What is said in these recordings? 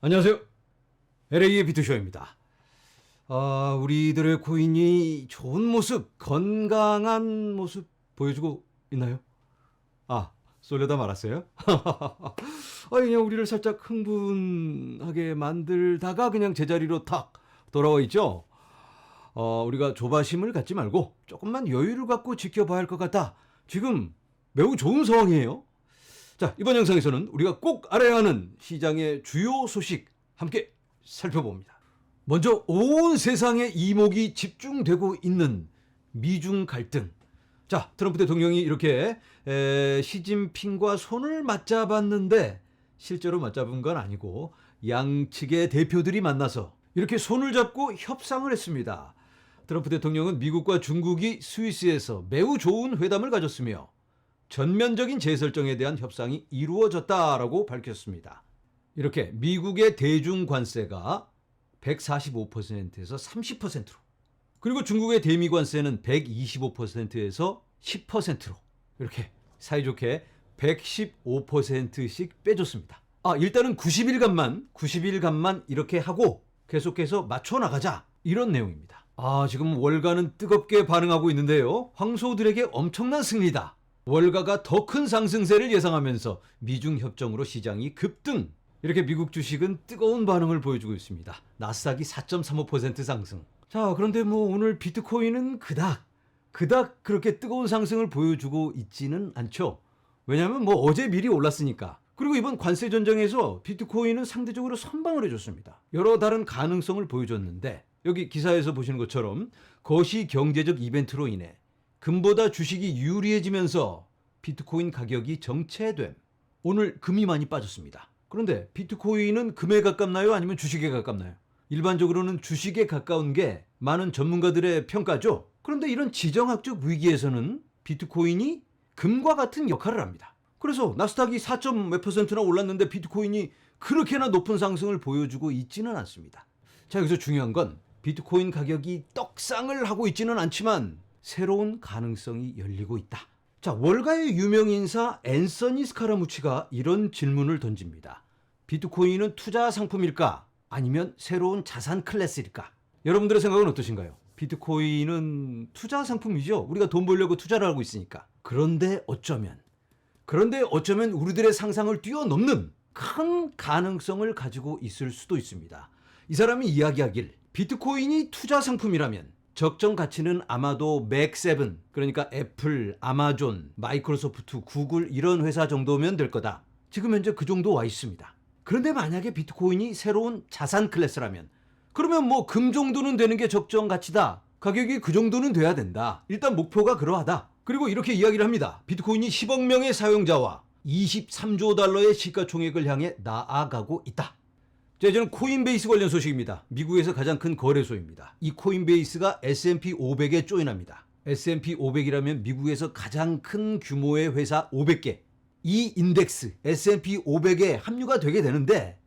안녕하세요. LA의 비트쇼입니다. 우리들의 코인이 좋은 모습, 건강한 모습 보여주고 있나요? 쏠려다 말았어요? 그냥 우리를 살짝 흥분하게 만들다가 그냥 제자리로 탁 돌아와 있죠? 우리가 조바심을 갖지 말고 조금만 여유를 갖고 지켜봐야 할 것 같다. 지금 매우 좋은 상황이에요. 자, 이번 영상에서는 우리가 꼭 알아야 하는 시장의 주요 소식 함께 살펴봅니다. 먼저 온 세상의 이목이 집중되고 있는 미중 갈등. 자, 트럼프 대통령이 이렇게 시진핑과 손을 맞잡았는데 실제로 맞잡은 건 아니고 양측의 대표들이 만나서 이렇게 손을 잡고 협상을 했습니다. 트럼프 대통령은 미국과 중국이 스위스에서 매우 좋은 회담을 가졌으며 전면적인 재설정에 대한 협상이 이루어졌다라고 밝혔습니다. 이렇게 미국의 대중 관세가 145%에서 30%로, 그리고 중국의 대미 관세는 125%에서 10%로 이렇게 사이좋게 115%씩 빼줬습니다. 일단은 90일간만 이렇게 하고 계속해서 맞춰 나가자, 이런 내용입니다. 지금 월가는 뜨겁게 반응하고 있는데요. 황소들에게 엄청난 승리다. 월가가 더 큰 상승세를 예상하면서 미중 협정으로 시장이 급등. 이렇게 미국 주식은 뜨거운 반응을 보여주고 있습니다. 나스닥이 4.35% 상승. 자, 그런데 오늘 비트코인은 그닥 그렇게 뜨거운 상승을 보여주고 있지는 않죠. 왜냐하면 어제 미리 올랐으니까. 그리고 이번 관세 전쟁에서 비트코인은 상대적으로 선방을 해줬습니다. 여러 다른 가능성을 보여줬는데, 여기 기사에서 보시는 것처럼 거시 경제적 이벤트로 인해 금보다 주식이 유리해지면서 비트코인 가격이 정체됨. 오늘 금이 많이 빠졌습니다. 그런데 비트코인은 금에 가깝나요? 아니면 주식에 가깝나요? 일반적으로는 주식에 가까운 게 많은 전문가들의 평가죠. 그런데 이런 지정학적 위기에서는 비트코인이 금과 같은 역할을 합니다. 그래서 나스닥이 4몇 %나 올랐는데 비트코인이 그렇게나 높은 상승을 보여주고 있지는 않습니다. 자, 여기서 중요한 건 비트코인 가격이 떡상을 하고 있지는 않지만 새로운 가능성이 열리고 있다. 자, 월가의 유명인사 앤서니 스카라무치가 이런 질문을 던집니다. 비트코인은 투자 상품일까? 아니면 새로운 자산 클래스일까? 여러분들의 생각은 어떠신가요? 비트코인은 투자 상품이죠. 우리가 돈 벌려고 투자를 하고 있으니까. 그런데 어쩌면 우리들의 상상을 뛰어넘는 큰 가능성을 가지고 있을 수도 있습니다. 이 사람이 이야기하길, 비트코인이 투자 상품이라면 적정 가치는 아마도 맥7, 그러니까 애플, 아마존, 마이크로소프트, 구글 이런 회사 정도면 될 거다. 지금 현재 그 정도 와 있습니다. 그런데 만약에 비트코인이 새로운 자산 클래스라면, 그러면 금 정도는 되는 게 적정 가치다. 가격이 그 정도는 돼야 된다. 일단 목표가 그러하다. 그리고 이렇게 이야기를 합니다. 비트코인이 10억 명의 사용자와 23조 달러의 시가총액을 향해 나아가고 있다. 자, 이제는 코인베이스 관련 소식입니다. 미국에서 가장 큰 거래소입니다. 이 코인베이스가 S&P 500에 조인합니다. S&P 500이라면 미국에서 가장 큰 규모의 회사 500개. 이 인덱스 S&P 500에 합류가 되게 되는데,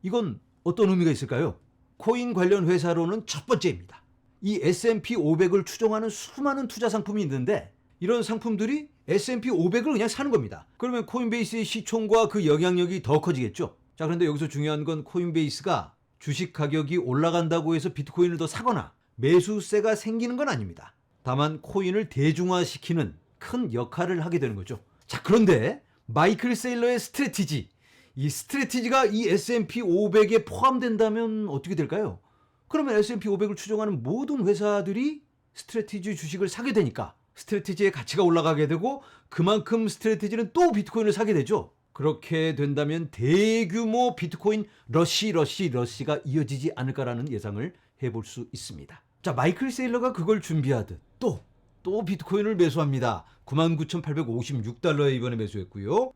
이건 어떤 의미가 있을까요? 코인 관련 회사로는 첫 번째입니다. 이 S&P 500을 추종하는 수많은 투자 상품이 있는데, 이런 상품들이 S&P 500을 그냥 사는 겁니다. 그러면 코인베이스의 시총과 그 영향력이 더 커지겠죠. 자, 그런데 여기서 중요한 건 코인베이스가 주식 가격이 올라간다고 해서 비트코인을 더 사거나 매수세가 생기는 건 아닙니다. 다만 코인을 대중화시키는 큰 역할을 하게 되는 거죠. 자, 그런데 마이클 세일러의 스트래티지, 이 스트래티지가 이 S&P 500에 포함된다면 어떻게 될까요? 그러면 S&P 500을 추종하는 모든 회사들이 스트래티지 주식을 사게 되니까 스트래티지의 가치가 올라가게 되고, 그만큼 스트래티지는 또 비트코인을 사게 되죠. 그렇게 된다면 대규모 비트코인 러시가 이어지지 않을까라는 예상을 해볼 수 있습니다. 자, 마이클 세일러가 그걸 준비하듯 또 비트코인을 매수합니다. 99,856달러에 이번에 매수했고요.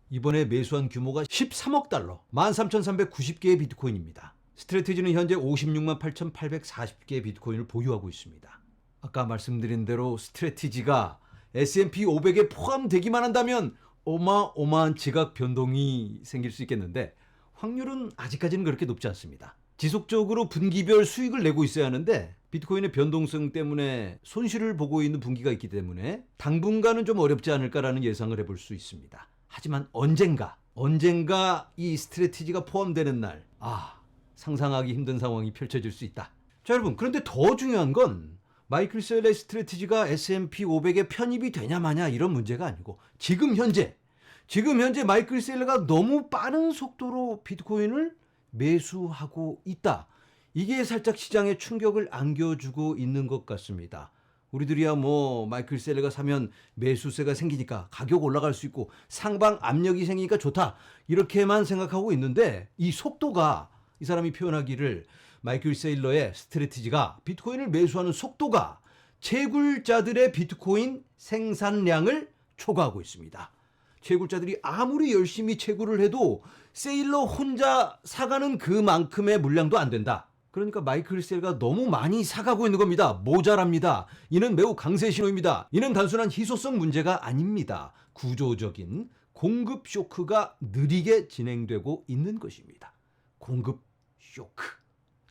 이번에 매수한 규모가 13억 달러, 13,390개의 비트코인입니다. 스트래티지는 현재 56만 8,840개의 비트코인을 보유하고 있습니다. 아까 말씀드린 대로 스트래티지가 S&P 500에 포함되기만 한다면 어마어마한 지각 변동이 생길 수 있겠는데, 확률은 아직까지는 그렇게 높지 않습니다. 지속적으로 분기별 수익을 내고 있어야 하는데 비트코인의 변동성 때문에 손실을 보고 있는 분기가 있기 때문에 당분간은 좀 어렵지 않을까라는 예상을 해볼 수 있습니다. 하지만 언젠가 언젠가 이 스트래티지가 포함되는 날, 상상하기 힘든 상황이 펼쳐질 수 있다. 자, 여러분, 그런데 더 중요한 건 마이클 셀의 스트래티지가 S&P 500에 편입이 되냐 마냐 이런 문제가 아니고 지금 현재 마이클 셀러가 너무 빠른 속도로 비트코인을 매수하고 있다. 이게 살짝 시장에 충격을 안겨주고 있는 것 같습니다. 우리들이야 뭐 마이클 셀러가 사면 매수세가 생기니까 가격 올라갈 수 있고 상방 압력이 생기니까 좋다. 이렇게만 생각하고 있는데 이 속도가 이 사람이 표현하기를 마이클 셀러의 스트래티지가 비트코인을 매수하는 속도가 채굴자들의 비트코인 생산량을 초과하고 있습니다. 채굴자들이 아무리 열심히 채굴을 해도 세일러 혼자 사가는 그만큼의 물량도 안 된다. 그러니까 마이클 셀러가 너무 많이 사가고 있는 겁니다. 모자랍니다. 이는 매우 강세 신호입니다. 이는 단순한 희소성 문제가 아닙니다. 구조적인 공급 쇼크가 느리게 진행되고 있는 것입니다. 공급 쇼크.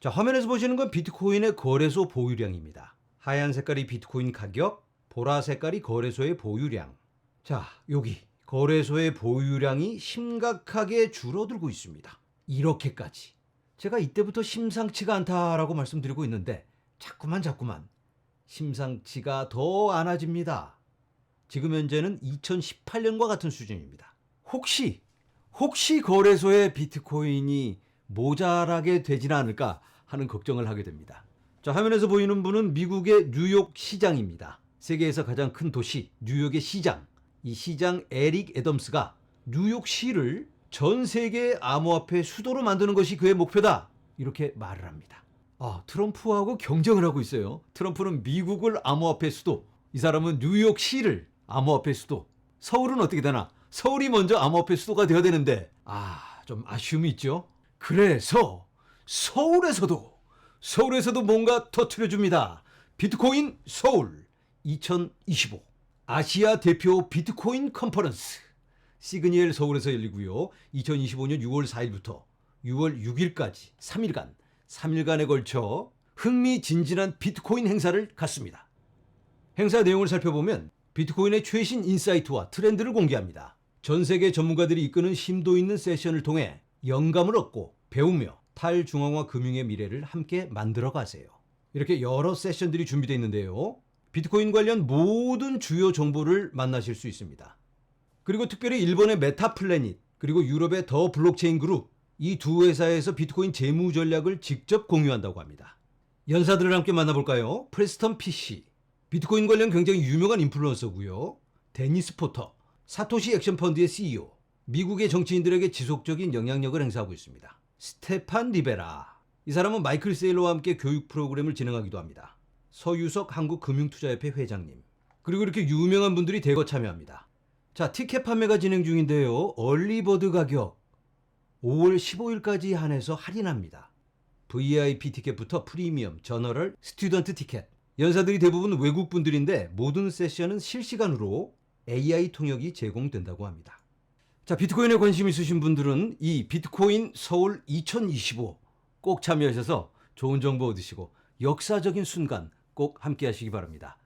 자, 화면에서 보시는 건 비트코인의 거래소 보유량입니다. 하얀 색깔이 비트코인 가격, 보라 색깔이 거래소의 보유량. 자, 여기 거래소의 보유량이 심각하게 줄어들고 있습니다. 이렇게까지. 제가 이때부터 심상치가 않다라고 말씀드리고 있는데 자꾸만 심상치가 더 안아집니다. 지금 현재는 2018년과 같은 수준입니다. 혹시 거래소의 비트코인이 모자라게 되지는 않을까 하는 걱정을 하게 됩니다. 자, 화면에서 보이는 분은 미국의 뉴욕 시장입니다. 세계에서 가장 큰 도시 뉴욕의 시장. 이 시장 에릭 애덤스가 뉴욕시를 전 세계 암호화폐 수도로 만드는 것이 그의 목표다. 이렇게 말을 합니다. 트럼프하고 경쟁을 하고 있어요. 트럼프는 미국을 암호화폐 수도, 이 사람은 뉴욕시를 암호화폐 수도. 서울은 어떻게 되나? 서울이 먼저 암호화폐 수도가 되어야 되는데 좀 아쉬움이 있죠. 그래서 서울에서도 뭔가 터트려줍니다. 비트코인 서울 2025 아시아 대표 비트코인 컨퍼런스 시그니엘 서울에서 열리고요. 2025년 6월 4일부터 6월 6일까지 3일간에 걸쳐 흥미진진한 비트코인 행사를 갖습니다. 행사 내용을 살펴보면 비트코인의 최신 인사이트와 트렌드를 공개합니다. 전 세계 전문가들이 이끄는 심도 있는 세션을 통해 영감을 얻고 배우며 탈중앙화 금융의 미래를 함께 만들어 가세요. 이렇게 여러 세션들이 준비되어 있는데요. 비트코인 관련 모든 주요 정보를 만나실 수 있습니다. 그리고 특별히 일본의 메타플래닛 그리고 유럽의 더 블록체인 그룹 이 두 회사에서 비트코인 재무 전략을 직접 공유한다고 합니다. 연사들을 함께 만나볼까요? 프레스턴 PC 비트코인 관련 굉장히 유명한 인플루언서고요. 데니스 포터 사토시 액션 펀드의 CEO 미국의 정치인들에게 지속적인 영향력을 행사하고 있습니다. 스테판 리베라 이 사람은 마이클 세일러와 함께 교육 프로그램을 진행하기도 합니다. 서유석 한국금융투자협회 회장님 그리고 이렇게 유명한 분들이 대거 참여합니다. 자, 티켓 판매가 진행 중인데요. 얼리버드 가격 5월 15일까지 한해서 할인합니다. VIP 티켓부터 프리미엄, 저너럴, 스튜던트 티켓 연사들이 대부분 외국분들인데 모든 세션은 실시간으로 AI 통역이 제공된다고 합니다. 자, 비트코인에 관심 있으신 분들은 이 비트코인 서울 2025 꼭 참여하셔서 좋은 정보 얻으시고 역사적인 순간 꼭 함께 하시기 바랍니다.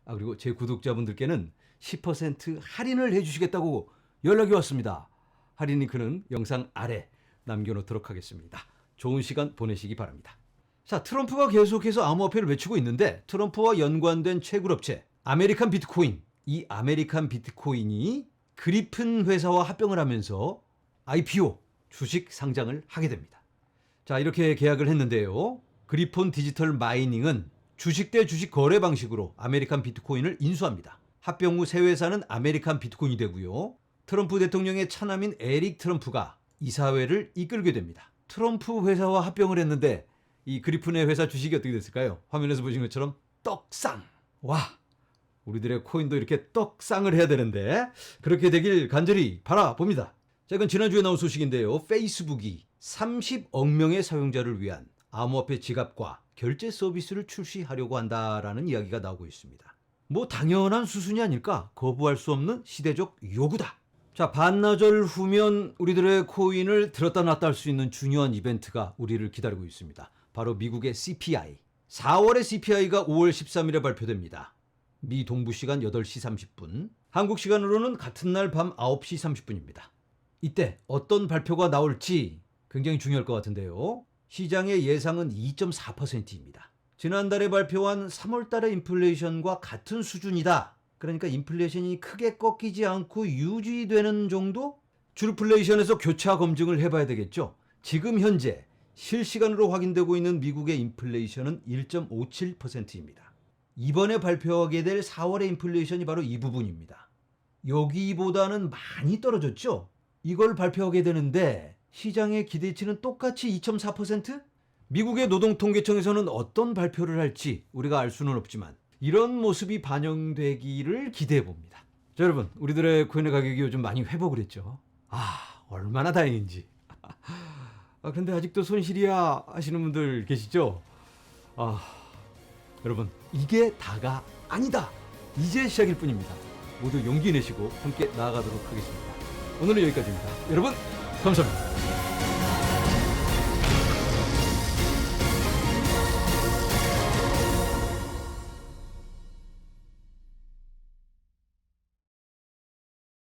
그리고 제 구독자분들께는 10% 할인을 해주시겠다고 연락이 왔습니다. 할인 링크는 영상 아래 남겨놓도록 하겠습니다. 좋은 시간 보내시기 바랍니다. 자, 트럼프가 계속해서 암호화폐를 외치고 있는데 트럼프와 연관된 채굴업체 아메리칸 비트코인 이 아메리칸 비트코인이 그리픈 회사와 합병을 하면서 IPO 주식 상장을 하게 됩니다. 자, 이렇게 계약을 했는데요. 그리폰 디지털 마이닝은 주식 대 주식 거래 방식으로 아메리칸 비트코인을 인수합니다. 합병 후 새 회사는 아메리칸 비트코인이 되고요. 트럼프 대통령의 차남인 에릭 트럼프가 이사회를 이끌게 됩니다. 트럼프 회사와 합병을 했는데 이 그리폰의 회사 주식이 어떻게 됐을까요? 화면에서 보신 것처럼 떡상. 와, 우리들의 코인도 이렇게 떡상을 해야 되는데 그렇게 되길 간절히 바라봅니다. 자, 이건 지난주에 나온 소식인데요. 페이스북이 30억 명의 사용자를 위한 암호화폐 지갑과 결제 서비스를 출시하려고 한다라는 이야기가 나오고 있습니다. 뭐 당연한 수순이 아닐까? 거부할 수 없는 시대적 요구다. 자, 반나절 후면 우리들의 코인을 들었다 놨다 할 수 있는 중요한 이벤트가 우리를 기다리고 있습니다. 바로 미국의 CPI. 4월의 CPI가 5월 13일에 발표됩니다. 미 동부 시간 8시 30분. 한국 시간으로는 같은 날 밤 9시 30분입니다. 이때 어떤 발표가 나올지 굉장히 중요할 것 같은데요. 시장의 예상은 2.4%입니다. 지난달에 발표한 3월달의 인플레이션과 같은 수준이다. 그러니까 인플레이션이 크게 꺾이지 않고 유지되는 정도? 줄플레이션에서 교차 검증을 해봐야 되겠죠. 지금 현재 실시간으로 확인되고 있는 미국의 인플레이션은 1.57%입니다. 이번에 발표하게 될 4월의 인플레이션이 바로 이 부분입니다. 여기보다는 많이 떨어졌죠? 이걸 발표하게 되는데 시장의 기대치는 똑같이 2.4%? 미국의 노동통계청에서는 어떤 발표를 할지 우리가 알 수는 없지만 이런 모습이 반영되기를 기대해 봅니다. 자, 여러분, 우리들의 코인의 가격이 요즘 많이 회복을 했죠. 얼마나 다행인지. 근데 아직도 손실이야 하시는 분들 계시죠? 여러분, 이게 다가 아니다. 이제 시작일 뿐입니다. 모두 용기 내시고 함께 나아가도록 하겠습니다. 오늘은 여기까지입니다. 여러분, 감사합니다.